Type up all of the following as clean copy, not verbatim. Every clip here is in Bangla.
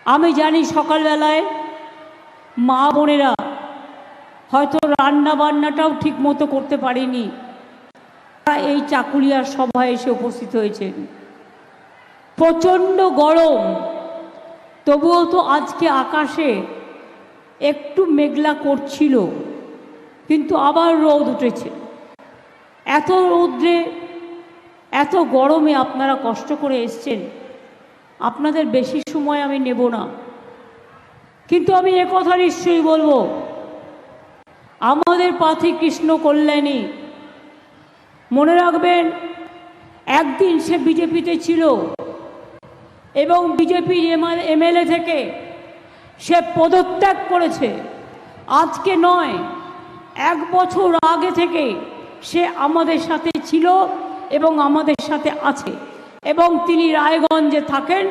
আমি জানি সকালবেলায় মা বোনেরা হয়তো রান্না বান্নাটাও ঠিক মতো করতে পারেনি, তারা এই চাকুলিয়ার সভায় এসে উপস্থিত হয়েছেন। প্রচণ্ড গরম, তবুও তো আজকে আকাশে একটু মেঘলা করছিল, কিন্তু আবার রোদ উঠেছে। এত রৌদ্রে এত গরমে আপনারা কষ্ট করে এসছেন, আপনাদের বেশি সময় আমি নেব না। কিন্তু আমি একথা নিশ্চয়ই বলবো, আমাদের প্রার্থী কৃষ্ণ কল্যাণী, মনে রাখবেন একদিন সে বিজেপিতে ছিল এবং বিজেপির এমএলএ থেকে সে পদত্যাগ করেছে। আজকে নয়, 1 বছর আগে থেকে সে আমাদের সাথে ছিল এবং আমাদের সাথে আছে, এবং তিনি রায়গঞ্জে থাকেন।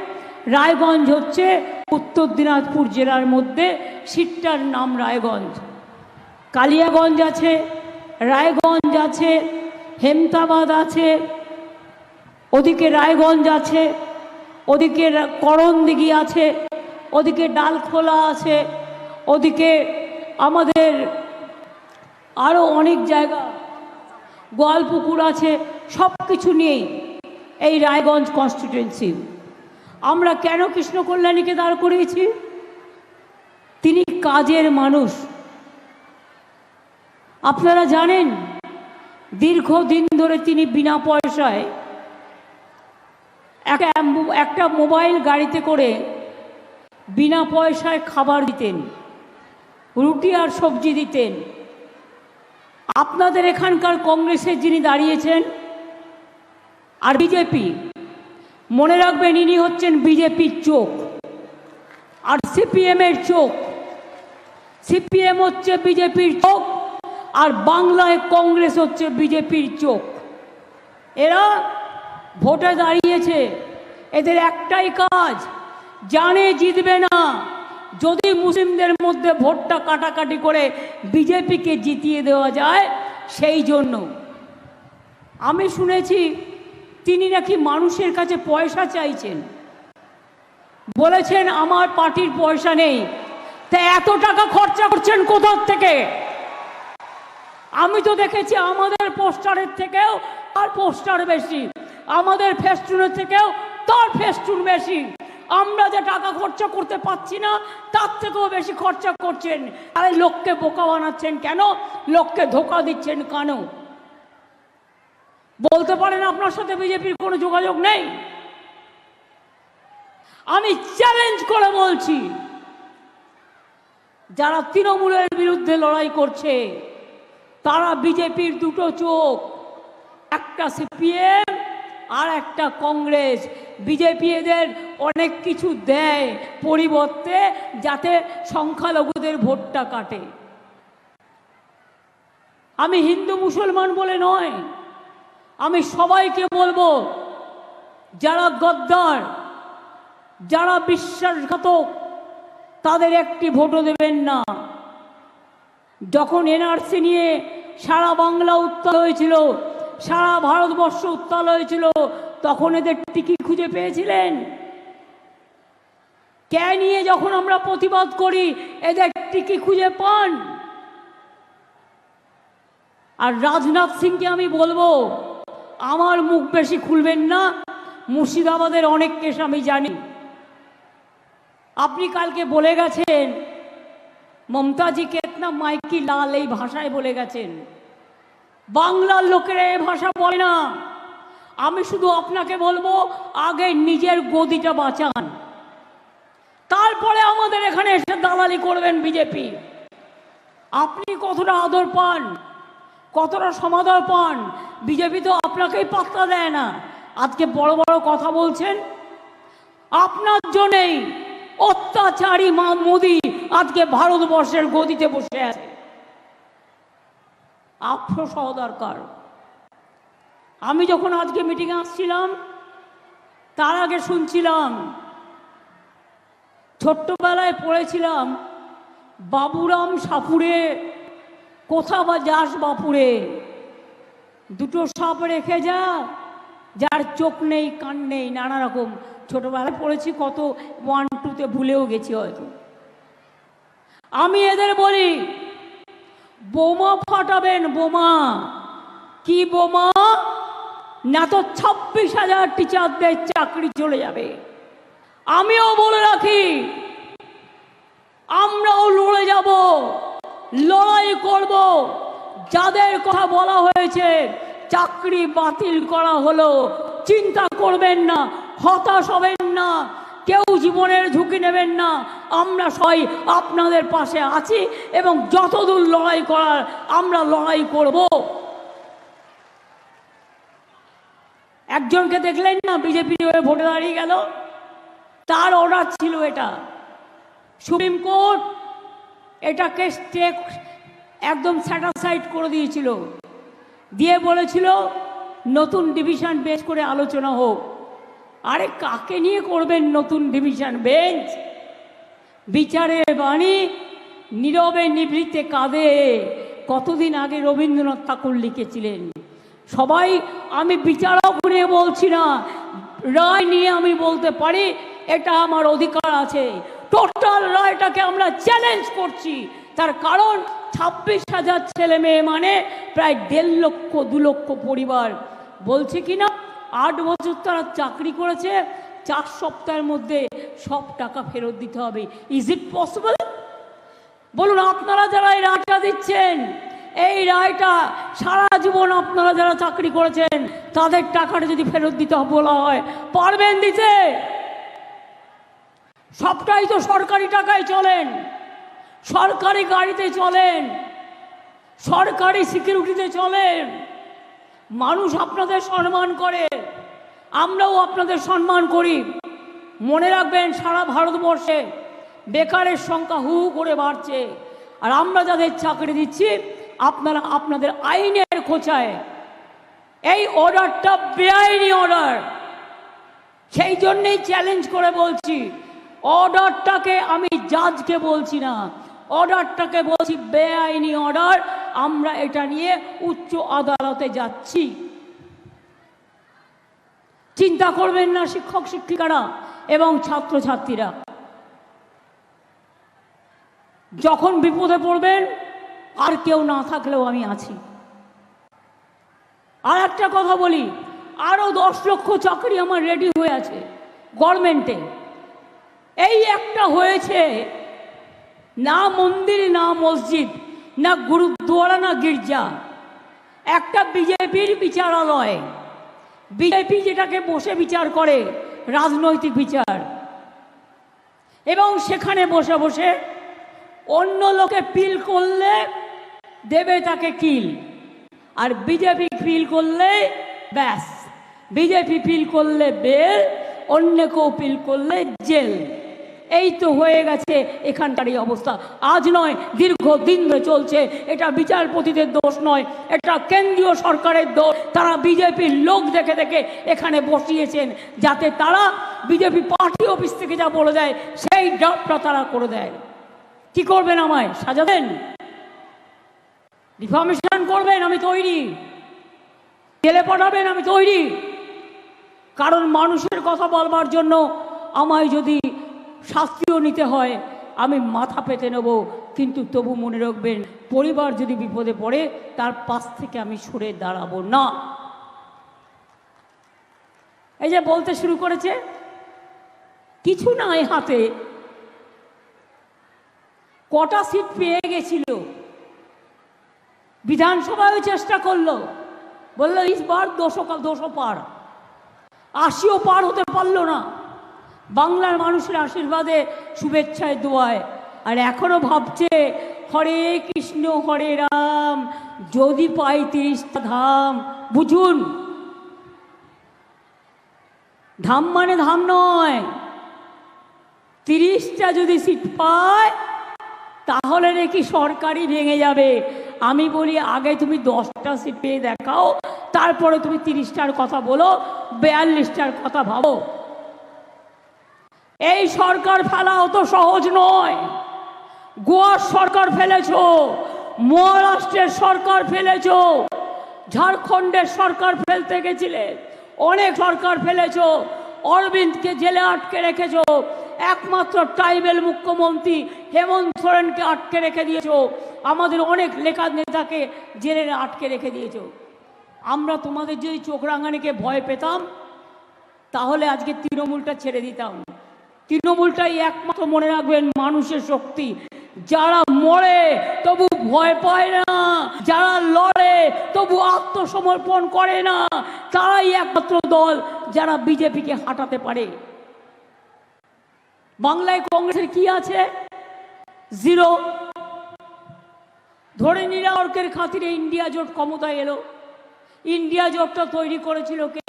রায়গঞ্জ হচ্ছে উত্তর দিনাজপুর জেলার মধ্যে, সিটটার নাম রায়গঞ্জ। কালিয়াগঞ্জ আছে, রায়গঞ্জ আছে, হেমতাবাদ আছে, ওদিকে রায়গঞ্জ আছে, ওদিকে করণদিঘি আছে, ওদিকে ডালখোলা আছে, ওদিকে আমাদের আরও অনেক জায়গা, গোয়ালপুকুর আছে। সব কিছু নিয়েই এই রায়গঞ্জ কনস্টিটুয়েন্সি। আমরা কেন কৃষ্ণ কল্যাণীকে দাঁড় করিয়েছি? তিনি কাজের মানুষ। আপনারা জানেন দীর্ঘদিন ধরে তিনি বিনা পয়সায় একটা মোবাইল গাড়িতে করে বিনা পয়সায় খাবার দিতেন, রুটি আর সবজি দিতেন। আপনাদের এখানকার কংগ্রেসের যিনি দাঁড়িয়েছেন আর বিজেপি, মনে রাখবেন ইনি হচ্ছেন বিজেপির চোখ আর সিপিএমের চোখ। সিপিএম হচ্ছে বিজেপির চোখ আর বাংলায় কংগ্রেস হচ্ছে বিজেপির চোখ। এরা ভোটে দাঁড়িয়েছে, এদের একটাই কাজ, জানে জিতবে না, যদি মুসলিমদের মধ্যে ভোটটা কাটাকাটি করে বিজেপিকে জিতিয়ে দেওয়া যায় সেই জন্য। আমি শুনেছি তিনি নাকি মানুষের কাছে পয়সা চাইছেন, বলেছেন আমার পার্টির পয়সা নেই। তা এত টাকা খরচা করছেন কোথার থেকে? আমি তো দেখেছি আমাদের পোস্টারের থেকেও তার পোস্টার বেশি, আমাদের ফেস্টুনের থেকেও তার ফেস্টুন বেশি। আমরা যে টাকা খরচা করতে পারছি না তার থেকেও বেশি খরচা করছেন। আরে লোককে বোকা বানাচ্ছেন কেন? লোককে ধোকা দিচ্ছেন কেন? বলতে পারেন আপনার সাথে বিজেপির কোনো যোগাযোগ নেই? আমি চ্যালেঞ্জ করে বলছি, যারা তৃণমূলের বিরুদ্ধে লড়াই করছে তারা বিজেপির দুটো চোখ, একটা সিপিএম আর একটা কংগ্রেস। বিজেপি এদের অনেক কিছু দেয় পরিবর্তে, যাতে সংখ্যালঘুদের ভোটটা কাটে। আমি হিন্দু মুসলমান বলে নয়, আমি সবাইকে বলবো, যারা গদ্দার, যারা বিশ্বাসঘাতক, তাদের একটি ভোটও দেবেন না। যখন এনআরসি নিয়ে সারা বাংলা উত্তাল হয়েছিল, সারা ভারতবর্ষ উত্তাল হয়েছিল, তখন এদের টিকি খুঁজে পেয়েছিলেন? কে নিয়ে যখন আমরা প্রতিবাদ করি এদের টিকি খুঁজে পান? আর রাজনাথ সিংকে আমি বলবো, আমার মুখ বেশি খুলবেন না, মুর্শিদাবাদের অনেক কেস আমি জানি। আপনি কালকে বলে গেছেন মমতাজি কেতনা মাইকি লাল, এই ভাষায় বলে গেছেন। বাংলার লোকেরা এই ভাষা বলে না। আমি শুধু আপনাকে বলবো, আগে নিজের গদিটা বাঁচান, তারপরে আমাদের এখানে এসে দালালি করবেন বিজেপি। আপনি কতটা আদর পান, কতটা সমাদর পান, বিজেপি তো আপনাকেই পাত্তা দেয় না। আজকে বড় বড় কথা বলছেন, আপনার জন্যই অত্যাচারী মোদি আজকে ভারতবর্ষের গদিতে বসে আছে। আফসোস হওয়া দরকার। আমি যখন আজকে মিটিংয়ে আসছিলাম তার আগে শুনছিলাম, ছোট্টবেলায় পড়েছিলাম বাবুরাম সাপুরে, কোথা বা যাস বাপুরে, দুটো সাপ রেখে যা, যার চোখ নেই কান নেই, নানা রকম ছোটবেলায় পড়েছি, কত 1, 2-তে ভুলেও গেছি হয়তো। আমি এদের বলি, বোমা ফাটাবেন, বোমা। কি বোমা? না তো 26,000 টিচারদের চাকরি চলে যাবে। আমিও বলে রাখি, আমরাও লড়ে যাব, লড়াই করব। যাদের কথা বলা হয়েছে চাকরি বাতিল করা হলো, চিন্তা করবেন না, হতাশ হবেন না, কেউ জীবনের ঝুঁকি নেবেন না। আমরা সবাই আপনাদের পাশে আছি এবং যতদূর লড়াই করার আমরা লড়াই করব। একজনকে দেখলেন না, বিজেপি হয়ে ভোটে দাঁড়িয়ে গেল, তার অর্ডার ছিল এটা। সুপ্রিম কোর্ট এটাকে একদম স্যাটিসফাইড করে দিয়েছিল, দিয়ে বলেছিল নতুন ডিভিশন বেঞ্চ করে আলোচনা হোক। আরে কাকে নিয়ে করবেন নতুন ডিভিশন বেঞ্চ? বিচারের বাণী নীরবে নিভৃতে কাঁদে, কতদিন আগে রবীন্দ্রনাথ ঠাকুর লিখেছিলেন। সবাই, আমি বিচারক নিয়ে বলছি না, রায় নিয়ে আমি বলতে পারি, এটা আমার অধিকার আছে। টোটাল রায়টাকে আমরা চ্যালেঞ্জ করছি। তার কারণ 26,000 ছেলে মেয়ে মানে প্রায় 1.5 লক্ষ 2 লক্ষ পরিবার। বলছে কিনা 8 বছর তারা চাকরি করেছে, 4 সপ্তাহের মধ্যে সব টাকা ফেরত দিতে হবে। Is it possible? বলুন, আপনারা যারা এই রায়টা দিচ্ছেন, এই রায়টা সারা জীবন আপনারা যারা চাকরি করেছেন তাদের টাকাটা যদি ফেরত দিতে বলা হয়, পারবেন দিতে? সবটাই তো সরকারি টাকায় চলেন, সরকারি গাড়িতে চলেন, সরকারি সিকিউরিটিতে চলেন। মানুষ আপনাদের সম্মান করে, আমরাও আপনাদের সম্মান করি। মনে রাখবেন, সারা ভারতবর্ষে বেকারের সংখ্যা হু হু করে বাড়ছে, আর আমরা যাদের চাকরি দিচ্ছি আপনারা আপনাদের আইনের খোঁচায়। এই অর্ডারটা বেআইনি অর্ডার, সেই জন্যেই চ্যালেঞ্জ করে বলছি, অর্ডারটাকে আমি জাজকে বলছি না, অর্ডারটাকে বলছি বেআইনি অর্ডার। আমরা এটা নিয়ে উচ্চ আদালতে যাচ্ছি। চিন্তা করবেন না শিক্ষক শিক্ষিকারা এবং ছাত্রছাত্রীরা, যখন বিপদে পড়বেন আর কেউ না থাকলেও আমি আছি। আর একটা কথা বলি, আরো 10 লক্ষ চাকরি আমার রেডি হয়ে আছে গভর্নমেন্টে। এই একটা হয়েছে, না মন্দির, না মসজিদ, না গুরুদ্বারা, না গির্জা, একটা বিজেপির বিচারালয়। বিজেপি যেটাকে বসে বিচার করে, রাজনৈতিক বিচার, এবং সেখানে বসে বসে অন্য লোকে পিল করলে দেবে তাকে কিল, আর বিজেপি পিল করলে ব্যাস, বিজেপি পিল করলে বেল, অন্য কেউ পিল করলে জেল। এই তো হয়ে গেছে এখানকার এই অবস্থা। আজ নয়, দীর্ঘদিন ধরে চলছে। এটা বিচারপতিদের দোষ নয়, এটা কেন্দ্রীয় সরকারের দোষ। তারা বিজেপির লোক দেখে দেখে এখানে বসিয়েছেন, যাতে তারা বিজেপি পার্টি অফিস থেকে যা বলে দেয় সেই ড্রাফটটা তারা করে দেয়। কি করবেন? আমায় সাজাবেন, ডিফামেশন করবেন, আমি তৈরি। জেলে পাঠাবেন, আমি তৈরি। কারণ মানুষের কথা বলবার জন্য আমায় যদি শাস্তিও নিতে হয়, আমি মাথা পেতে নেব। কিন্তু তবু মনে রাখবেন, পরিবার যদি বিপদে পড়ে তার পাশ থেকে আমি সরে দাঁড়াবো না। এই যে বলতে শুরু করেছে, কিছু নাই হাতে, কটা সিট পেয়ে গেছিল, বিধানসভায় চেষ্টা করলো, বললো ইসবার 200 পার, 80ও পার হতে পারলো না। বাংলার মানুষের আশীর্বাদে, শুভেচ্ছায়, দোয়ায়। আর এখনো ভাবছে হরে কৃষ্ণ হরে রাম, যদি পাই 30টা ধাম। বুঝুন, ধাম মানে ধাম নয়, 30টা যদি সিট পায় তাহলে নাকি সরকারি ভেঙে যাবে। আমি বলি, আগে তুমি 10টা সিট পেয়ে দেখাও, তারপরে তুমি 30টার কথা বলো, 42টার কথা ভাবো। এই সরকার ফেলা অত সহজ নয়। গোয়ার সরকার ফেলেছো, মহারাষ্ট্রের সরকার ফেলেছো, ঝাড়খণ্ডের সরকার ফেলতে গেছিলে, অনেক সরকার ফেলেছো। অরবিন্দকে জেলে আটকে রেখেছো, একমাত্র ট্রাইবেল মুখ্যমন্ত্রী হেমন্ত সোরেনকে আটকে রেখে দিয়েছো, আমাদের অনেক লেখা নেতাকে জেলে আটকে রেখে দিয়েছো। আমরা তোমাদের যদি চোখ রাঙানিকে ভয় পেতাম তাহলে আজকে তৃণমূলটা ছেড়ে দিতাম। তৃণমূলটাই একমাত্র, মনে রাখবেন, মানুষের শক্তি। যারা মরে তবু ভয় পায় না, যারা লড়ে তবু আত্মসমর্পণ করে না, তারাই একমাত্র দল যারা বিজেপিকে হাঁটাতে পারে। বাংলায় কংগ্রেসের কি আছে? জিরো। ধরে নিরাওয়ার্কের খাতিরে ইন্ডিয়া জোট ক্ষমতায় এলো। ইন্ডিয়া জোটটা তৈরি করেছিল কে?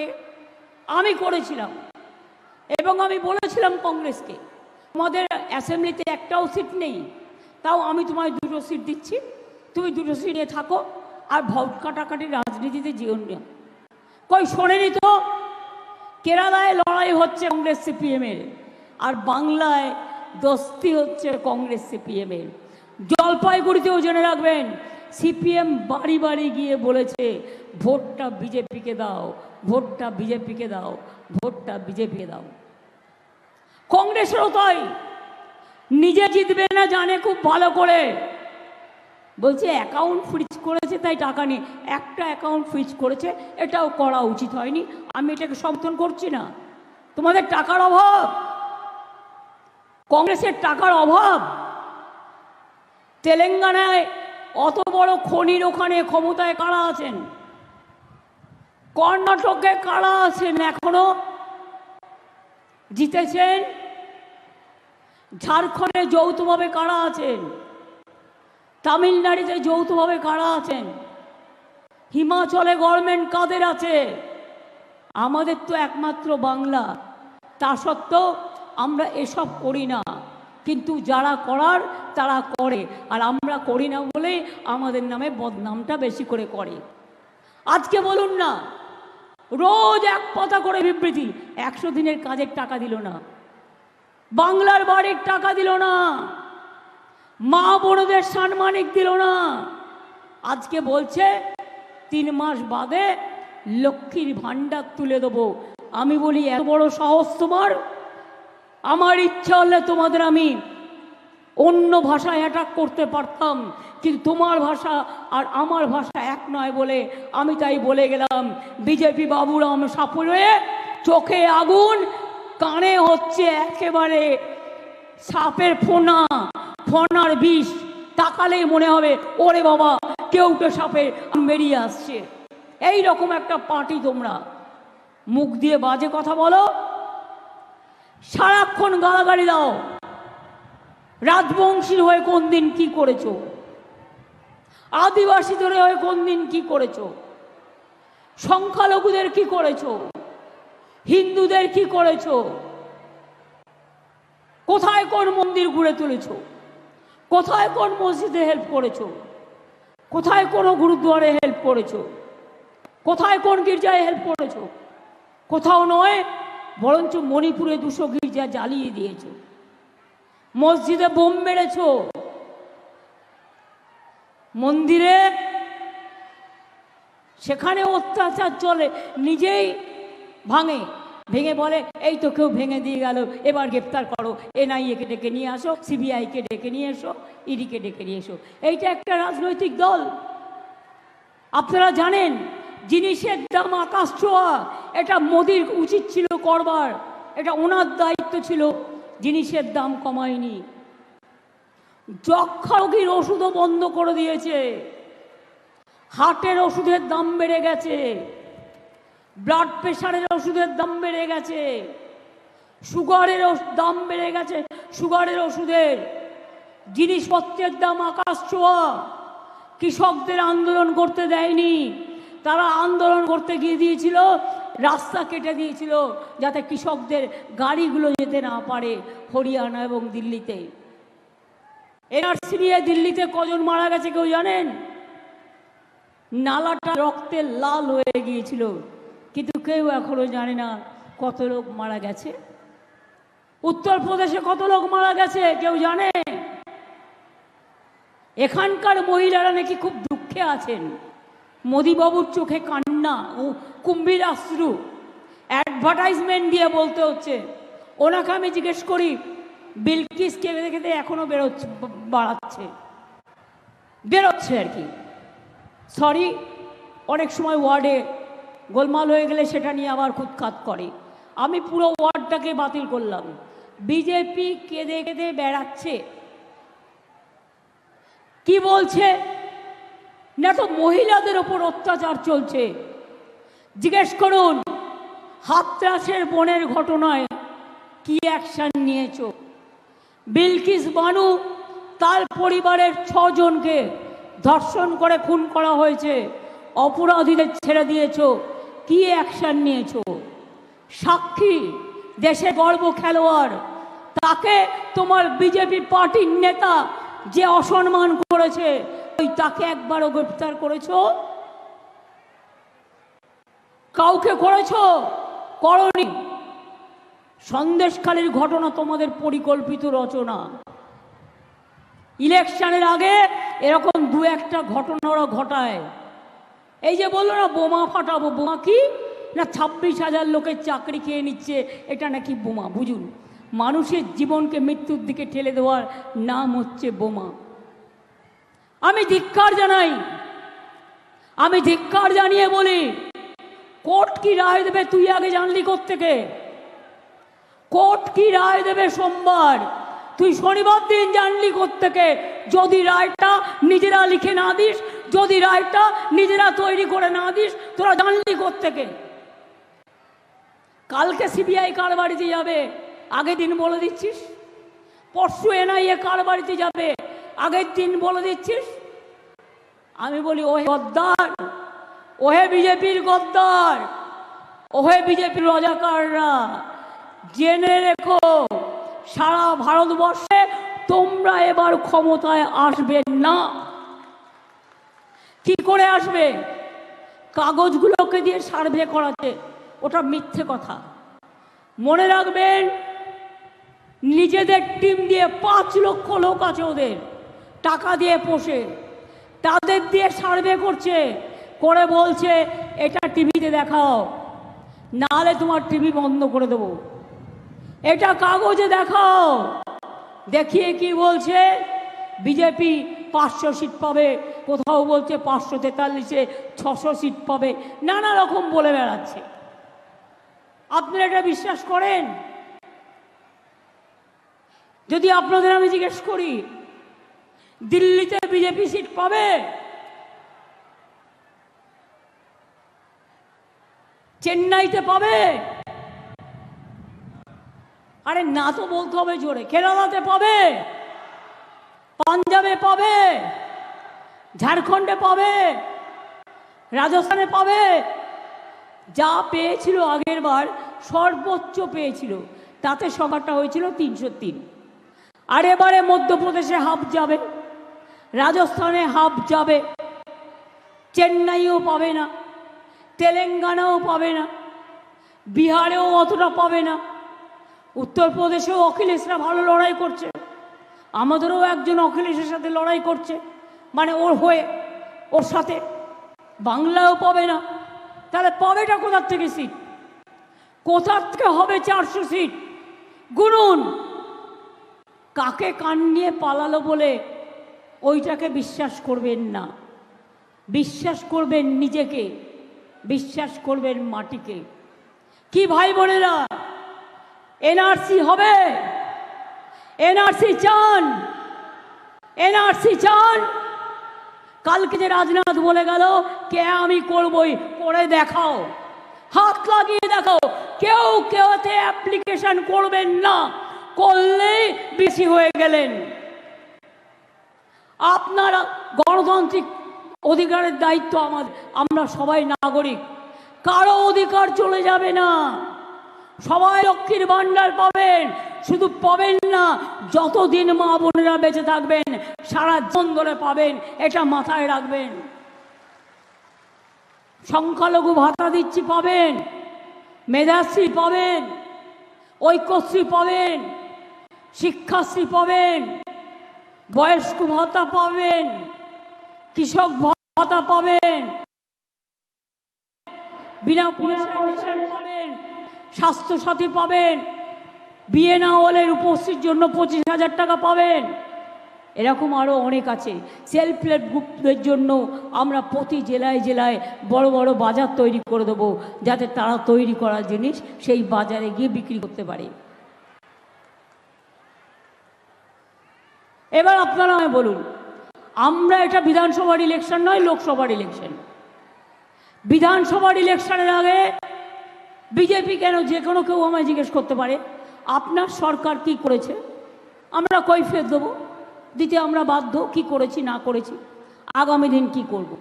আমি করেছিলাম। এবং আমি বলেছিলাম কংগ্রেসকে, আমাদের অ্যাসেম্বলিতে একটাও সিট নেই, তাও আমি তোমায় 2টো সিট দিচ্ছি, তুমি 2টো সিটে থাকো, আর ভোট কাটাকাটি রাজনীতিতে যেও না। কই শোনেনি তো? কেরালায় লড়াই হচ্ছে কংগ্রেস সিপিএমের, আর বাংলায় দস্তি হচ্ছে কংগ্রেস সিপিএমের। জলপাইগুড়িতেও জেনে রাখবেন, সিপিএম বাড়ি বাড়ি গিয়ে বলেছে ভোটটা বিজেপিকে দাও, ভোটটা বিজেপিকে দাও, ভোটটা বিজেপিকে দাও। কংগ্রেসেরও তাই, নিজে জিতবে না জানে খুব ভালো করে, বলছে অ্যাকাউন্ট ফ্রিজ করেছে তাই টাকা নেই। একটা অ্যাকাউন্ট ফ্রিজ করেছে, এটাও করা উচিত হয়নি, আমি এটাকে সমর্থন করছি না। তোমাদের টাকার অভাব, কংগ্রেসের টাকার অভাব। তেলেঙ্গানায় অত বড় খনির ওখানে ক্ষমতায় কারা আছেন? কর্ণাটকে কারা আছেন এখনো জিতেছেন? ঝাড়খণ্ডে যৌথভাবে কারা আছেন? তামিলনাড়ুতে যৌথভাবে কারা আছেন? হিমাচলে গভর্নমেন্ট কাদের আছে? আমাদের তো একমাত্র বাংলা। তা সত্ত্বেও আমরা এসব করি না, কিন্তু যারা করার তারা করে, আর আমরা করি না বলে আমাদের নামে বদনামটা বেশি করে করে। আজকে বলুন না, রোজ এক কথা করে বিবৃতি, 100 দিনের কাজের টাকা দিল না, বাংলার বাড়ির টাকা দিল না, মা বোনদের সম্মানিক দিল না। আজকে বলছে 3 মাস বাদে লক্ষ্মীর ভাণ্ডার তুলে দেবো। আমি বলি এত বড় সাহস তোমার? আমার ইচ্ছা হলে তোমাদের আমি অন্য ভাষায় অ্যাটাক করতে পারতাম, কিন্তু তোমার ভাষা আর আমার ভাষা এক নয় বলে আমি তাই বলে গেলাম। বিজেপি বাবুরাম সাপুরে চোখে আগুন, কানে হচ্ছে একেবারে সাপের ফোনা, ফোনার বিষ। তাকালেই মনে হবে ওরে বাবা, কেউ তো সাপে বেরিয়ে আসছে। এই রকম একটা পার্টি তোমরা। মুখ দিয়ে বাজে কথা বলো, সারাক্ষণ গালাগালি দাও। রাজবংশীর হয়ে কোন দিন কি করেছো? আদিবাসীদের হয়ে কোন দিন কি করেছো? সংখ্যালঘুদের কি করেছো? হিন্দুদের কি করেছো? কোথায় কোন মন্দির ঘুরে তুলেছো? কোথায় কোন মসজিদে হেল্প করেছো? কোথায় কোন গুরুদ্বারে হেল্প করেছো? কোথায় কোন গির্জায় হেল্প করেছো? কোথাও নয়, বরঞ্চ মণিপুরে 200 গির্জা জ্বালিয়ে দিয়েছো, মসজিদে বোম মেরেছো, মন্দিরে সেখানে অত্যাচার চলে, নিজেই ভাঙে, ভেঙে বলে এই তো কেউ ভেঙে দিয়ে গেল, এবার গ্রেপ্তার করো, এনআইএকে ডেকে নিয়ে আসো, সিবিআইকে ডেকে নিয়ে এসো, ইডিকে ডেকে নিয়ে এসো। এইটা একটা রাজনৈতিক দল। আপনারা জানেন জিনিসের দাম আকাশ ছোঁয়া, এটা মোদির উচিত ছিল করবার, এটা ওনার দায়িত্ব ছিল, জিনিসের দাম কমায়নি। যক্ষা রোগীর ওষুধও বন্ধ করে দিয়েছে, হার্টের ওষুধের দাম বেড়ে গেছে, ব্লাড প্রেশারের ওষুধের দাম বেড়ে গেছে, সুগারের দাম বেড়ে গেছে, সুগারের ওষুধের, জিনিসপত্রের দাম আকাশ ছোঁয়া। কৃষকদের আন্দোলন করতে দেয়নি, তারা আন্দোলন করতে গিয়ে দিয়েছিল, রাস্তা কেটে দিয়েছিল যাতে কৃষকদের গাড়িগুলো যেতে না পারে হরিয়ানা এবং দিল্লিতে। এনআরসি নিয়ে দিল্লিতে কজন মারা গেছে কেউ জানেন? নালাটা রক্তে লাল হয়ে গিয়েছিল, কিন্তু কেউ এখনো জানে না কত লোক মারা গেছে। উত্তরপ্রদেশে কত লোক মারা গেছে কেউ জানে? এখানকার মহিলারা নাকি খুব দুঃখে আছেন, মোদিবাবুর চোখে কান্না ও কুম্ভীর আশ্রু। অ্যাডভার্টাইজমেন্ট দিয়ে বলতে হচ্ছে। ওনাকে আমি জিজ্ঞেস করি, বিলকিস কে দেখে এখনো বেরোচ্ছে আর কি। সরি, অনেক সময় ওয়ার্ডে গোলমাল হয়ে গেলে সেটা নিয়ে আবার খুঁতখাত করে। আমি পুরো ওয়ার্ডটাকে বাতিল করলাম। বিজেপি কেঁদে কেঁদে বেড়াচ্ছে। কি বলছে না, তো মহিলাদের ওপর অত্যাচার চলছে। জিজ্ঞেস করুন, হাতরাসের বোনের ঘটনায় কি অ্যাকশন নিয়েছো? বিলকিস বানু, তার পরিবারের 6 জনকে ধর্ষণ করে খুন করা হয়েছে, অপরাধীদের ছেড়ে দিয়েছো, কি অ্যাকশন নিয়েছো? সাক্ষী, দেশের গর্ব খেলোয়াড়, তাকে তোমার বিজেপি পার্টির নেতা যে অসম্মান করেছে, ওই তাকে একবারও গ্রেফতার করেছো? কাউকে করেছো? করনি। সন্দেশখালীর ঘটনা তোমাদের পরিকল্পিত রচনা। ইলেকশনের আগে এরকম 2-1টা ঘটনা ওরা ঘটায়। এই যে বললো না বোমা ফাটাবো, বোমা কি না 26,000 লোকের চাকরি খেয়ে নিচ্ছে, এটা নাকি বোমা। বুঝুন, মানুষের জীবনকে মৃত্যুর দিকে ঠেলে দেওয়ার নাম হচ্ছে বোমা। আমি ধিক্কার জানাই, আমি ধিক্কার জানিয়ে বলি, কোর্ট কি রায় দেবে তুই আগে জানলি কোত্থেকে? কোর্ট কি রায় দেবে সোমবার, তুই শনিবার দিন জানলি কোত্থেকে? যদি রায়টা নিজেরা লিখে না দিস, যদি রায়টা নিজেরা তৈরি করে না দিস, তোরা জানলি কোত্থেকে? কালকে সিবিআই কার বাড়িতে যাবে আগের দিন বলে দিচ্ছিস? পরশু এনআইএ কার বাড়িতে যাবে আগের দিন বলে দিচ্ছিস? আমি বলি, ওহে গদ্দার, ওহে বিজেপির গদ্দার, ওহে বিজেপির রাজাকাররা, জেনে রেখো, সারা ভারতবর্ষে তোমরা এবার ক্ষমতায় আসবে না। কি করে আসবে? কাগজগুলোকে দিয়ে সার্ভে করাতে, ওটা মিথ্যে কথা। মনে রাখবেন, নিজেদের টিম দিয়ে 5 লক্ষ লোক আছে ওদের, টাকা দিয়ে পোষে, তাদের দিয়ে সার্ভে করছে, করে বলছে এটা টিভিতে দেখাও, নাহলে তোমার টিভি বন্ধ করে দেবো। এটা কাগজে দেখাও। দেখিয়ে কি বলছে? বিজেপি 500 সিট পাবে, কোথাও বলছে 543-এ 600 সিট পাবে, নানা রকম বলে বেড়াচ্ছে। আপনারা এটা বিশ্বাস করেন? যদি আপনাদের আমি জিজ্ঞেস করি, দিল্লিতে বিজেপি সিট পাবে? চেন্নাইতে পাবে? আরে না তো বলতে হবে জোরে। কেরালাতে পাবে? পাঞ্জাবে পাবে? ঝাড়খণ্ডে পাবে? রাজস্থানে পাবে? যা পেয়েছিল আগের বার, সর্বোচ্চ পেয়েছিল, তাতে সভাটা হয়েছিল 303। আর এবারে মধ্যপ্রদেশে হাফ যাবে, রাজস্থানে হাফ যাবে, চেন্নাইও পাবে না, তেলেঙ্গানাও পাবে না, বিহারেও অতটা পাবে না, উত্তরপ্রদেশেও অখিলেশরা ভালো লড়াই করছে, আমাদেরও একজন অখিলেশের সাথে লড়াই করছে, মানে ওর হয়ে, ওর সাথে। বাংলাও পাবে না। তাহলে পাবেটা কোথার থেকে সিট? কোথার থেকে হবে 400 সিট? গুনুন। কাকে কান নিয়ে পালালো বলে ওইটাকে বিশ্বাস করবেন না। বিশ্বাস করবেন নিজেকে, বিশ্বাস করবেন মাটিকে। কি ভাই বোনেরা, এনআরসি হবে? এনআরসি চান? এনআরসি চান? কালকে যে রাজনাথ বলে গেল, কে আমি করবই, করে দেখাও, হাত লাগিয়ে দেখাও। কেউ কেউতে অ্যাপ্লিকেশন করবেন না, করলেই বেশি হয়ে গেলেন। আপনারা গণতান্ত্রিক অধিকারের দায়িত্ব আমাদের, আমরা সবাই নাগরিক, কারো অধিকার চলে যাবে না। সবাই লক্ষ্মীর ভান্ডার পাবেন, শুধু পাবেন না, যতদিন মা বোনেরা বেঁচে থাকবেন সারা জীবন ধরে পাবেন, এটা মাথায় রাখবেন। সংখ্যালঘু ভাতা দিচ্ছি পাবেন, মেধাশ্রী পাবেন, ঐক্যশ্রী পাবেন, শিক্ষাশ্রী পাবেন, বয়স্ক ভাতা পাবেন, কৃষক ভাতা পাবেন, বিনা পয়সায় রেশন পাবেন, স্বাস্থ্যসাথী পাবেন, বিয়ে না হলে রূপশ্রীর জন্য 25,000 টাকা পাবেন। এরকম আরও অনেক আছে। সেলফ হেল্প গ্রুপদের জন্য আমরা প্রতি জেলায় জেলায় বড় বড় বাজার তৈরি করে দেবো, যাতে তারা তৈরি করা জিনিস সেই বাজারে গিয়ে বিক্রি করতে পারে। এবার আপনারা আমায় বলুন, আমরা এটা বিধানসভার ইলেকশন নয়, লোকসভার ইলেকশন। বিধানসভার ইলেকশনের আগে বিজেপি কেন, যে কোনো কেউ আমায় জিজ্ঞেস করতে পারে আপনার সরকার কি করেছে, আমরা কৈফিয়ত দেবো, দিতে আমরা বাধ্য, কি করেছি না করেছি, আগামী দিন কি করব।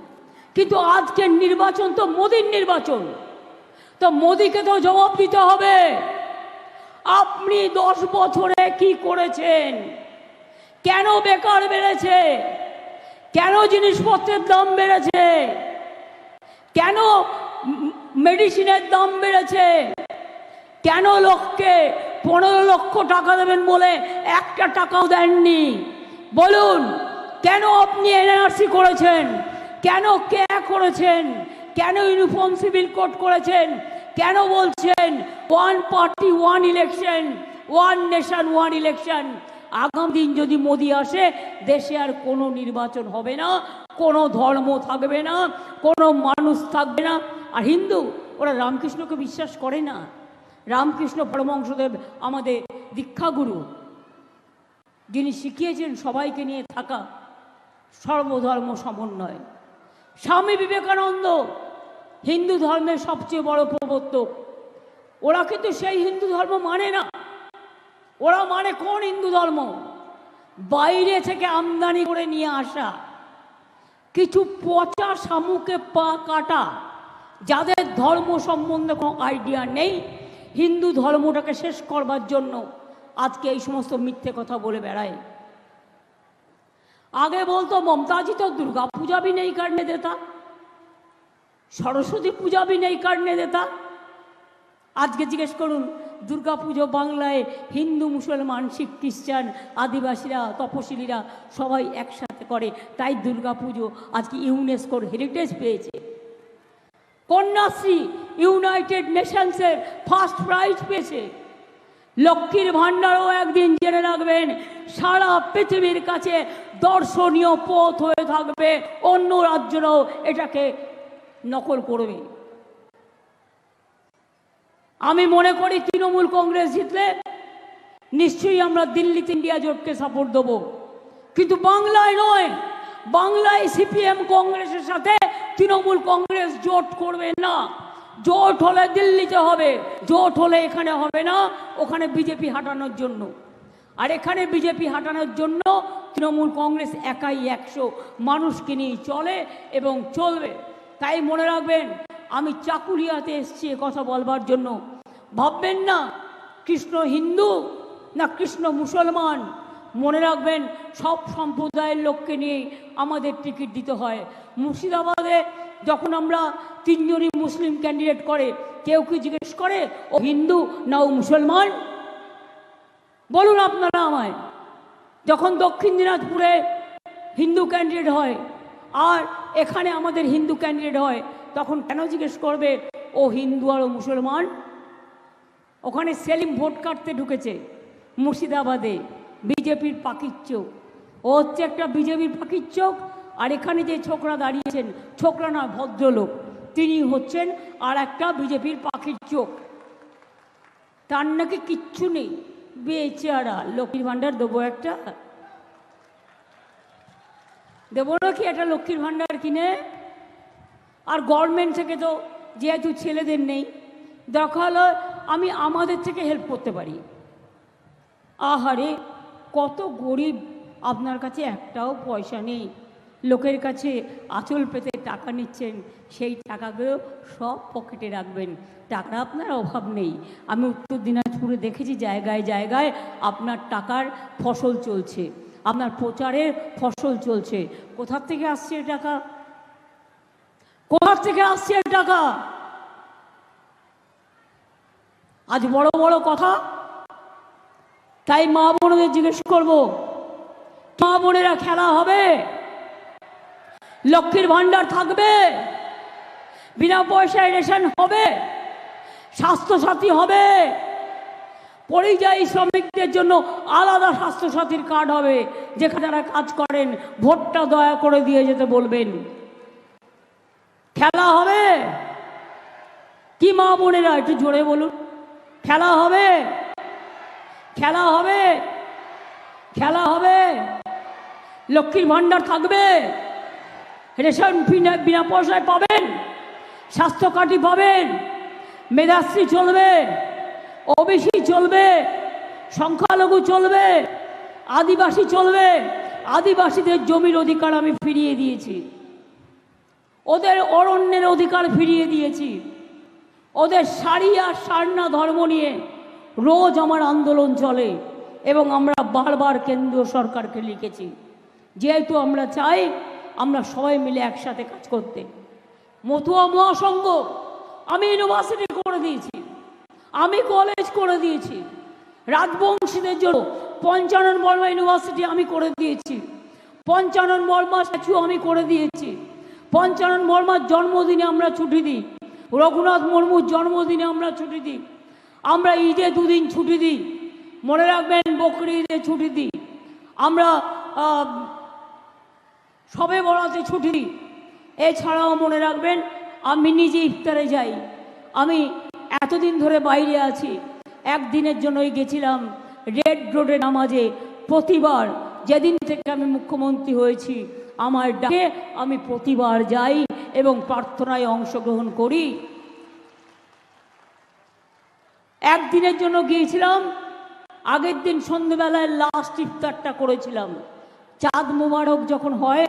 কিন্তু আজকের নির্বাচন তো মোদির নির্বাচন, তো মোদিকে তো জবাব দিতে হবে। আপনি 10 বছরে কি করেছেন? কেন বেকার বেড়েছে? কেন জিনিসপত্রের দাম বেড়েছে? কেন মেডিসিনের দাম বেড়েছে? কেন লোককে 15 লক্ষ টাকা দেবেন বলে একটা টাকাও দেননি? বলুন, কেন আপনি এনআরসি করেছেন? কেন কে করেছেন? কেন ইউনিফর্ম সিভিল কোড করেছেন? কেন বলছেন one party one election, one nation one election? আগামী দিন যদি মোদি আসে, দেশে আর কোনো নির্বাচন হবে না, কোনো ধর্ম থাকবে না, কোনো মানুষ থাকবে না। আর হিন্দু, ওরা রামকৃষ্ণকে বিশ্বাস করে না। রামকৃষ্ণ পরমহংসদেব আমাদের দীক্ষাগুরু, যিনি শিখিয়েছেন সবাইকে নিয়ে থাকা, সর্বধর্ম সমন্বয়। স্বামী বিবেকানন্দ হিন্দু ধর্মের সবচেয়ে বড় প্রবর্তক। ওরা কিন্তু সেই হিন্দু ধর্ম মানে না। ওরা মানে কোন হিন্দু ধর্ম? বাইরে থেকে আমদানি করে নিয়ে আসা কিছু পচা শামুকে পা কাটা, যাদের ধর্ম সম্বন্ধে কোনো আইডিয়া নেই, হিন্দু ধর্মটাকে শেষ করবার জন্য আজকে এই সমস্ত মিথ্যে কথা বলে বেড়ায়। আগে বলতো মমতাজি তো दुर्गा पूजा भी नहीं करने देता, सरस्वती पूजा भी नहीं करने देता। আজকে জিজ্ঞেস করুন, দুর্গা পুজো বাংলায় হিন্দু, মুসলমান, শিখ, খ্রিস্টান, আদিবাসীরা, তপশিলীরা সবাই একসাথে করে, তাই দুর্গা পুজো আজকে ইউনেস্কোর হেরিটেজ পেয়েছে। কন্যাশ্রী ইউনাইটেড নেশনসের ফার্স্ট প্রাইজ পেয়েছে। লক্ষ্মীর ভাণ্ডারও একদিন জেনে রাখবেন সারা পৃথিবীর কাছে দর্শনীয় পথ হয়ে থাকবে, অন্য রাজ্যরাও এটাকে নকল করবে। আমি মনে করি তৃণমূল কংগ্রেস জিতলে নিশ্চয়ই আমরা দিল্লিতে ইন্ডিয়া জোটকে সাপোর্ট দেবো, কিন্তু বাংলায় নয়। বাংলায় সিপিএম কংগ্রেসের সাথে তৃণমূল কংগ্রেস জোট করবে না। জোট হলে দিল্লিতে হবে, জোট হলে এখানে হবে না, ওখানে বিজেপি হাঁটানোর জন্য। আর এখানে বিজেপি হাঁটানোর জন্য তৃণমূল কংগ্রেস একাই 100 মানুষকে নিয়ে চলে এবং চলবে। তাই মনে রাখবেন, আমি চাকুলিয়াতে এসেছি কথা বলবার জন্য। ভাববেন না কৃষ্ণ হিন্দু না কৃষ্ণ মুসলমান। মনে রাখবেন, সব সম্প্রদায়ের লোককে নিয়ে আমাদের টিকিট দিতে হয়। মুর্শিদাবাদে যখন আমরা 3 জনই মুসলিম ক্যান্ডিডেট করে, কেউ কি জিজ্ঞেস করে ও হিন্দু না ও মুসলমান? বলুন আপনারা আমায়। যখন দক্ষিণ দিনাজপুরে হিন্দু ক্যান্ডিডেট হয় আর এখানে আমাদের হিন্দু ক্যান্ডিডেট হয়, তখন কেন জিজ্ঞেস করবে ও হিন্দু আর ও মুসলমান? ওখানে সেলিম ভোট কাটতে ঢুকেছে মুর্শিদাবাদে, বিজেপির পাখির চোখ। ও হচ্ছে একটা বিজেপির পাখির চোখ। আর এখানে যে ছোকরা দাঁড়িয়েছেন, ছোকরা না, ভদ্রলোক, তিনি হচ্ছেন আর একটা বিজেপির পাখির চোখ। তার নাকি কিচ্ছু নেই, বেচারা। লক্ষ্মীর ভাণ্ডার দেবো একটা, দেবো নাকি একটা লক্ষ্মীর ভাণ্ডার কিনে? আর গভর্নমেন্ট থেকে তো যেহেতু ছেলেদের নেই, দেখা হলো আমি আমাদের থেকে হেল্প করতে পারি। আহারে, কত গরিব, আপনার কাছে একটাও পয়সা নেই, লোকের কাছে আঁচল পেতে টাকা নিচ্ছেন, সেই টাকাগুলো সব পকেটে রাখবেন, টাকা আপনার অভাব নেই। আমি উত্তর দিনাজপুরে দেখেছি জায়গায় জায়গায় আপনার টাকার ফসল চলছে, আপনার প্রচারের ফসল চলছে। কোথার থেকে আসছে টাকা? কোথার থেকে আসছে টাকা? আজ বড় বড় কথা। তাই মা বোনদের জিজ্ঞেস করবো, মা বোনেরা খেলা হবে? লক্ষ্মীর ভাণ্ডার থাকবে? বিনা পয়সায় রেশন হবে? স্বাস্থ্যসাথী হবে, পরিযায়ী শ্রমিকদের জন্য আলাদা স্বাস্থ্যসাথীর কার্ড হবে, যেখানে যারা কাজ করেন ভোটটা দয়া করে দিয়ে যেতে বলবেন। খেলা হবে কি মা বোনেরা, একটু জোরে বলুন। খেলা হবে, খেলা হবে, খেলা হবে। লক্ষ্মীর ভাণ্ডার থাকবে, রেশন বিনা পয়সায় পাবেন, স্বাস্থ্য কার্ডই পাবেন, মেধাশ্রী চলবে, ওবিসি চলবে, সংখ্যালঘু চলবে, আদিবাসী চলবে। আদিবাসীদের জমির অধিকার আমি ফিরিয়ে দিয়েছি, ওদের অরণ্যের অধিকার ফিরিয়ে দিয়েছি। ওদের শাড়ি আর সারনা ধর্ম নিয়ে রোজ আমার আন্দোলন চলে এবং আমরা বারবার কেন্দ্রীয় সরকারকে লিখেছি, যেহেতু আমরা চাই আমরা সবাই মিলে একসাথে কাজ করতে। মতুয়া মহাসংঘ আমি ইউনিভার্সিটি করে দিয়েছি, আমি কলেজ করে দিয়েছি। রাজবংশীদের জন্য পঞ্চানন বর্মা ইউনিভার্সিটি আমি করে দিয়েছি, পঞ্চানন বর্মা স্ট্যাচু আমি করে দিয়েছি। পঞ্চানন বর্মার জন্মদিনে আমরা ছুটি দিই, রঘুনাথ মুর্মুর জন্মদিনে আমরা ছুটি দিই, আমরা ঈদে দুদিন ছুটি দিই, মনে রাখবেন বকরি ঈদে ছুটি দিই, আমরা সবে বরাতে ছুটি দিই। এছাড়াও মনে রাখবেন আমি নিজে ইফতারে যাই। আমি এতদিন ধরে বাইরে আছি, একদিনের জন্যই গেছিলাম রেড রোডে নামাজে। প্রতিবার যেদিন থেকে আমি মুখ্যমন্ত্রী হয়েছি আমার ডাকে আমি প্রতিবার যাই এবং প্রার্থনায় অংশগ্রহণ করি। একদিনের জন্য গিয়েছিলাম, আগের দিন সন্ধ্যেবেলায় লাস্ট ইফতারটা করেছিলাম। চাঁদ মুবারক যখন হয়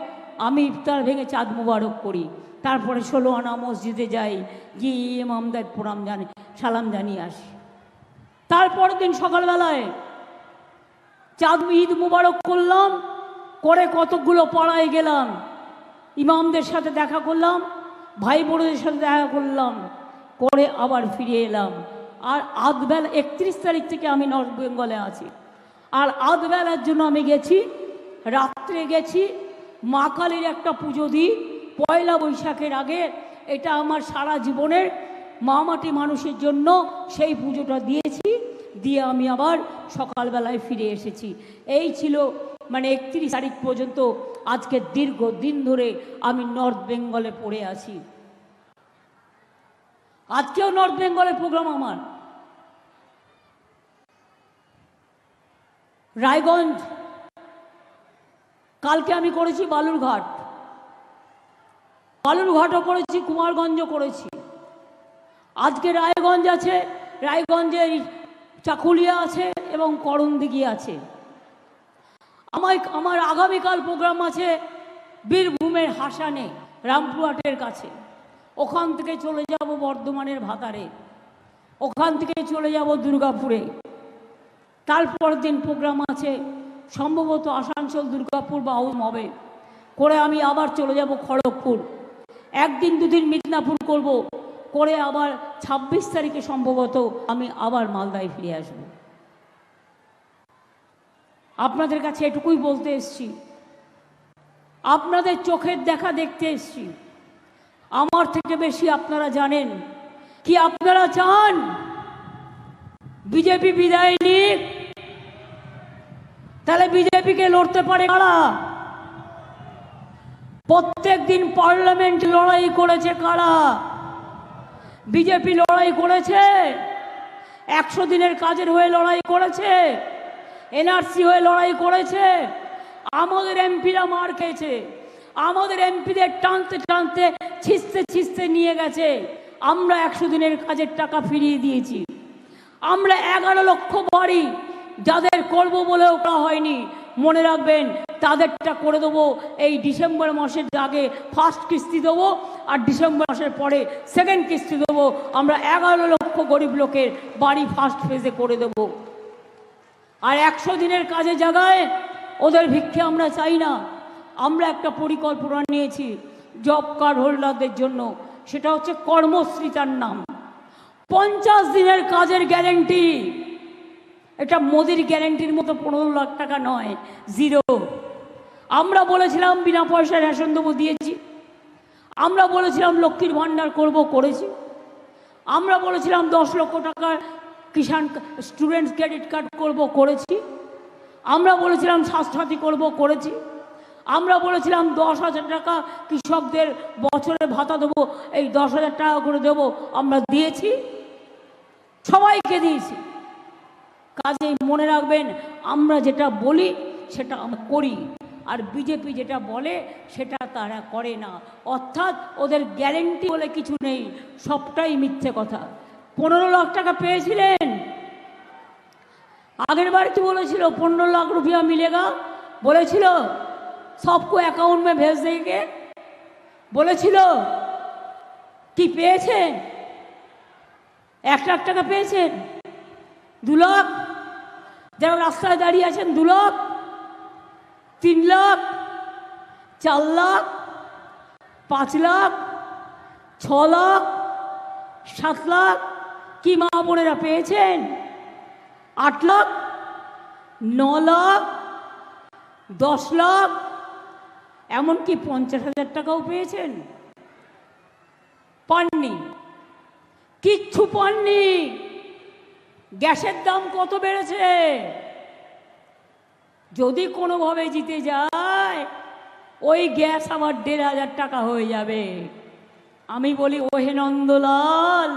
আমি ইফতার ভেঙে চাঁদ মুবারক করি, তারপরে 16 আনা মসজিদে যাই, গিয়ে ইমামদের প্রণাম জানি, সালাম জানিয়ে আসি। তারপরের দিন সকালবেলায় চাঁদ ঈদ মুবারক করলাম, করে কতকগুলো পাড়ায় গেলাম, ইমামদের সাথে দেখা করলাম, ভাই বোনদের সাথে দেখা করলাম, করে আবার ফিরে এলাম। আর আধবেলা 31 তারিখ থেকে আমি নর্থ বেঙ্গলে আছি। আর আধবেলার জন্য আমি গেছি, রাত্রে গেছি মা কালীর একটা পুজো দিই পয়লা বৈশাখের আগে। এটা আমার সারা জীবনের মা মাটি মানুষের জন্য সেই পুজোটা দিয়েছি, দিয়ে আমি আবার সকালবেলায় ফিরে এসেছি। এই ছিল মানে 31 তারিখ পর্যন্ত। আজকে দীর্ঘ দিন ধরে আমি নর্থ বেঙ্গলে পড়ে আছি। আজকেও নর্থ বেঙ্গলের প্রোগ্রাম আমার। রায়গঞ্জ, কালকে আমি করেছি বালুরঘাট, বালুরঘাটও করেছি, কুমারগঞ্জও করেছি। আজকে রায়গঞ্জ আছে, রায়গঞ্জের চাকুলিয়া আছে এবং করণদিঘি আছে। আমার আগামীকাল প্রোগ্রাম আছে বীরভূমের হাসানে, রামপুরহাটের কাছে। ওখান থেকে চলে যাব বর্ধমানের ভাতারে, ওখান থেকে চলে যাব দুর্গাপুরে। তারপর দিন প্রোগ্রাম আছে সম্ভবত আসানসোল, দুর্গাপুর বা হবে, করে আমি আবার চলে যাব খড়গপুর। একদিন দুদিন মিদনাপুর করব, করে আবার 26 তারিখে সম্ভবত আমি আবার মালদায় ফিরে আসব। আপনাদের কাছে এটুকুই বলতে এসছি, আপনাদের চোখের দেখা দেখতে এসছি। আমার থেকে বেশি আপনারা জানেন কি আপনারা চান বিজেপি বিদায় নিক, তাহলে বিজেপিকে লড়তে পারে কারা? প্রত্যেক দিন পার্লামেন্ট লড়াই করেছে কারা? বিজেপি লড়াই করেছে, 100 দিনের কাজের হয়ে লড়াই করেছে, এনআরসি হয়ে লড়াই করেছে। আমাদের এমপিরা মার খেয়েছে, আমাদের এমপিদের টানতে টানতে ছিঁচতে ছিঁচতে নিয়ে গেছে। আমরা 100 দিনের কাজের টাকা ফিরিয়ে দিয়েছি। আমরা 11 লক্ষ বাড়ি যাদের করব বলেও করা হয়নি, মনে রাখবেন তাদেরটা করে দেবো এই ডিসেম্বর মাসের আগে। ফার্স্ট কিস্তি দেবো আর ডিসেম্বর মাসের পরে সেকেন্ড কিস্তি দেবো। আমরা 11 লক্ষ গরিব লোকের বাড়ি ফার্স্ট ফেজে করে দেব। আর 100 দিনের কাজে জায়গায় ওদের ভিক্ষে আমরা চাই না। আমরা একটা পরিকল্পনা নিয়েছি জব কার্ড হোল্ডারদের জন্য, সেটা হচ্ছে কর্মশ্রী, তার নাম 50 দিনের কাজের গ্যারেন্টি। এটা মোদির গ্যারেন্টির মতো 15 লাখ টাকা নয়, জিরো। আমরা বলেছিলাম বিনা পয়সায় রেশন দেবো, দিয়েছি। আমরা বলেছিলাম লক্ষ্মীর ভাণ্ডার করব, করেছি। আমরা বলেছিলাম 10 লক্ষ টাকার কিষাণ স্টুডেন্টস ক্রেডিট কার্ড করব, করেছি। আমরা বলেছিলাম স্বাস্থ্যসাথী করব, করেছি। আমরা বলেছিলাম 10,000 টাকা কৃষকদের বছরে ভাতা দেবো, এই 10,000 টাকা করে দেবো, আমরা দিয়েছি, সবাইকে দিয়েছি। কাজেই মনে রাখবেন, আমরা যেটা বলি সেটা আমরা করি, আর বিজেপি যেটা বলে সেটা তারা করে না। অর্থাৎ ওদের গ্যারেন্টি বলে কিছু নেই, সবটাই মিথ্যে কথা। 15 লাখ টাকা পেয়েছিলেন, আগের বার কি বলেছিল? 15 लाख रुपया मिलेगा বলেছিল, সবকো অ্যাকাউন্ট মে ভেজ দেগে বলেছিল। কি পেয়েছেন? 1 লাখ টাকা পেয়েছেন? 2 লাখ? যারা রাস্তায় দাঁড়িয়ে আছেন 2 লাখ, 3 লাখ, 4 লাখ, 5 লাখ, 6 লাখ, 7 লাখ? কি মা বোনেরা পেয়েছেন? 8 লাখ, 9 লাখ, 10 লাখ, এমনকি 50,000 টাকাও পেয়েছেন? পাননি, কিচ্ছু পাননি। গ্যাসের দাম কত বেড়েছে? যদি কোনোভাবে জিতে যায়, ওই গ্যাস আমার 1,500 টাকা হয়ে যাবে। আমি বলি, ওহে নন্দলাল,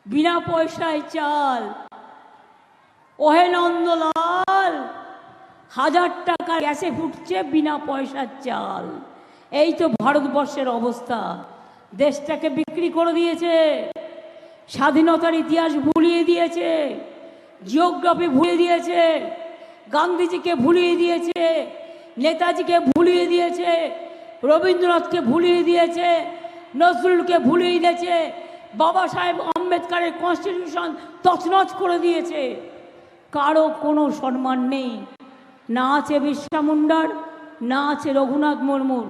বিনা পয়সায় চাল। ওহে নন্দলাল, 1000 টাকা গ্যাসে ফুটছে, বিনা পয়সার চাল। এই তো ভারতবর্ষের অবস্থা। দেশটাকে বিক্রি করে দিয়েছে, স্বাধীনতার ইতিহাস ভুলিয়ে দিয়েছে, জিওগ্রাফি ভুলিয়ে দিয়েছে, গান্ধীজিকে ভুলিয়ে দিয়েছে, নেতাজিকে ভুলিয়ে দিয়েছে, রবীন্দ্রনাথকে ভুলিয়ে দিয়েছে, নজরুলকে ভুলিয়ে দিয়েছে, বাবা সাহেব আম্বেদকরের কনস্টিটিউশন তছনছ করে দিয়েছে। কারো কোনো সম্মান নেই। না আছে বিরসা মুন্ডার, না আছে রঘুনাথ মুর্মুর,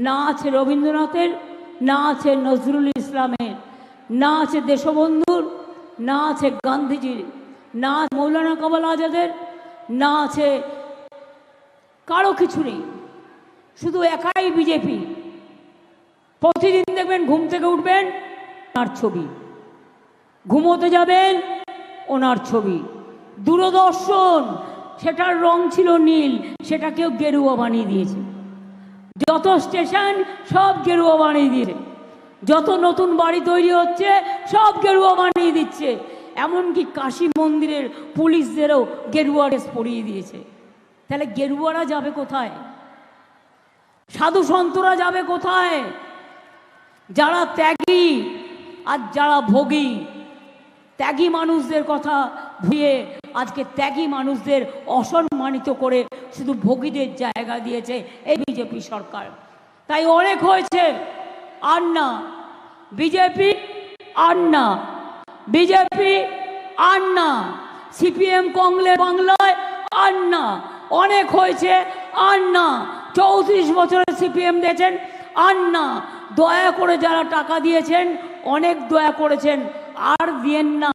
না আছে রবীন্দ্রনাথের, না আছে নজরুল ইসলামের, না আছে দেশবন্ধুর, না আছে গান্ধীজির, না মৌলানা কামাল আজাদের, না আছে, কারো কিছু নেই। শুধু একাই বিজেপি। প্রতিদিন দেখবেন ঘুম থেকে উঠবেন ওনার ছবি, ঘুমোতে যাবেন ওনার ছবি। দূরদর্শন, সেটার রং ছিল নীল, সেটাকেও গেরুয়া বানিয়ে দিয়েছে। যত স্টেশন সব গেরুয়া বানিয়ে দিয়েছে, যত নতুন বাড়ি তৈরি হচ্ছে সব গেরুয়া বানিয়ে দিচ্ছে। এমনকি কাশী মন্দিরের পুলিশদেরও গেরুয়া ড্রেস পরিয়ে দিয়েছে। তাহলে গেরুয়ারা যাবে কোথায়? সাধু সন্তরা যাবে কোথায়? যারা ত্যাগী আর যারা ভোগী। ত্যাগী মানুষদের কথা ভুলিয়ে আজকে ত্যাগী মানুষদের অসম্মানিত করে শুধু ভোগীদের জায়গা দিয়েছে এই বিজেপি সরকার। তাই অনেক হয়েছে, আর না বিজেপি, আর না বিজেপি, আর না সিপিএম কংগ্রেস বাংলায়, আর না। অনেক হয়েছে, আর না। 34 বছরের সিপিএম দিয়েছেন, আর না। দয়া করে যারা টাকা দিয়েছেন, অনেক দয়া করেছেন, আর দিয়েন না।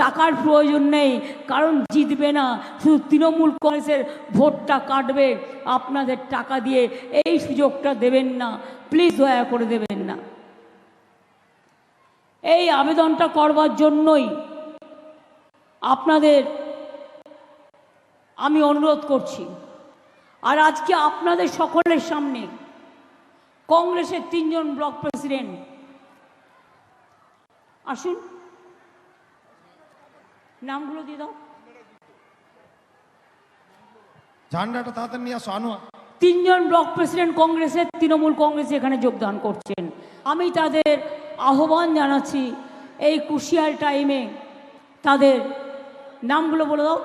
টাকার প্রয়োজন নেই, কারণ জিতবে না, শুধু তৃণমূল কংগ্রেসের ভোটটা কাটবে। আপনাদের টাকা দিয়ে এই সুযোগটা দেবেন না, প্লিজ দয়া করে দেবেন না। এই আবেদনটা করবার জন্যই আপনাদের আমি অনুরোধ করছি। আর আজকে আপনাদের সকলের সামনে কংগ্রেসের 3 জন ব্লক প্রেসিডেন্ট, আসুন নামগুলো দিয়ে দাও, ঝান্ডাটা তাড়াতাড়ি নিয়ে আসো। আনোয়া 3 জন ব্লক প্রেসিডেন্ট কংগ্রেসের, তৃণমূল কংগ্রেসে এখানে যোগদান করছেন। আমি তাদের আহ্বান জানাচ্ছি, এই ক্রুশিয়াল টাইমে তাদের নামগুলো বলে দাও।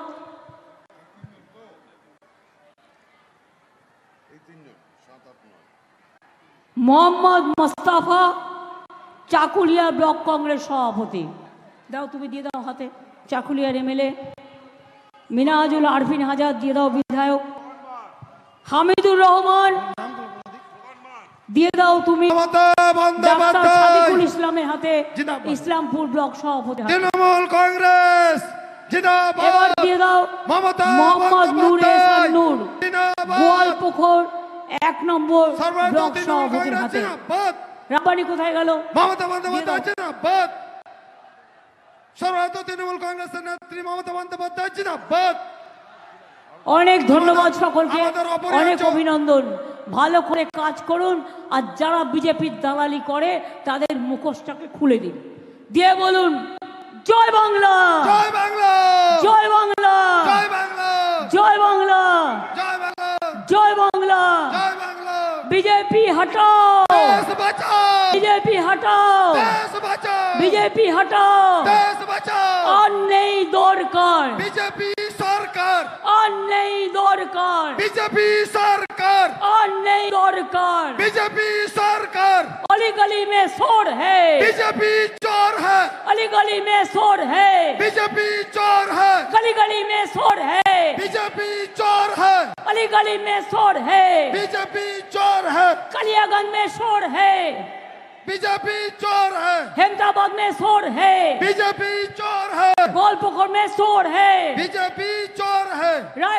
মোহাম্মদ মোস্তাফা, চাকুলিয়া ব্লক কংগ্রেস সভাপতি। দাও, তুমি দিয়ে দাও হাতে। চাকুলিয়ার এমএলএ। মিনাজুল আরফিন হাজার দিয়ে দাও, বিধায়ক। হামিদুর রহমান দিয়ে দাও তুমি। ডাক্তার সাদিকুল ইসলামের হাতে, ইসলামপুর ব্লক সভাপতি। তৃণমূল কংগ্রেস জিন্দাবাদ। এবার দিয়ে দাও মোহাম্মদ নূর এহসান নূর, গোয়ালপুকুর 1 নম্বর ব্লক সভাপতির হাতে। রাব্বানি কোথায় গেল? মমতা বন্দ্যোপাধ্যায় জিন্দাবাদ। সর্বভারতীয় তৃণমূল কংগ্রেসের নেত্রী মমতা বন্দ্যোপাধ্যায় জিন্দাবাদ। অনেক ধন্যবাদ সকলকে, আমাদের অপরিহার্য- অনেক অভিনন্দন। ভালো করে কাজ করুন, আর যারা বিজেপির দালালি করে তাদের মুখোশটাকে খুলে দিন, দিয়ে বলুন জয় বাংলা, জয় বাংলা, জয় বাংলা, জয় বাংলা, জয় বাংলা, জয় বাংলা, জয় বাংলা। জয় বাংলা। বিজেপি হটাও, দেশ বাঁচাও, বিজেপি হটাও, দেশ বাঁচাও, বিজেপি হটাও। দেশ বাঁচাও। আর নেই দরকার, বিজেপি সরকার, আর নেই দরকার, বিজেপি সরকার, আর নেই দরকার। বিজেপি সরকার। अली गली में शोर है, बीजेपी चोर है, अली गली में शोर है, बीजेपी चोर है, गली गली में शोर है, बीजेपी चोर है, अली गली में शोर है, बीजेपी चोर है, कलियागंज में शोर है, बीजेपी चोर है, हेमताबाद में शोर है, बीजेपी चोर है, गोलपुकुर में शोर है, बीजेपी चोर है। राय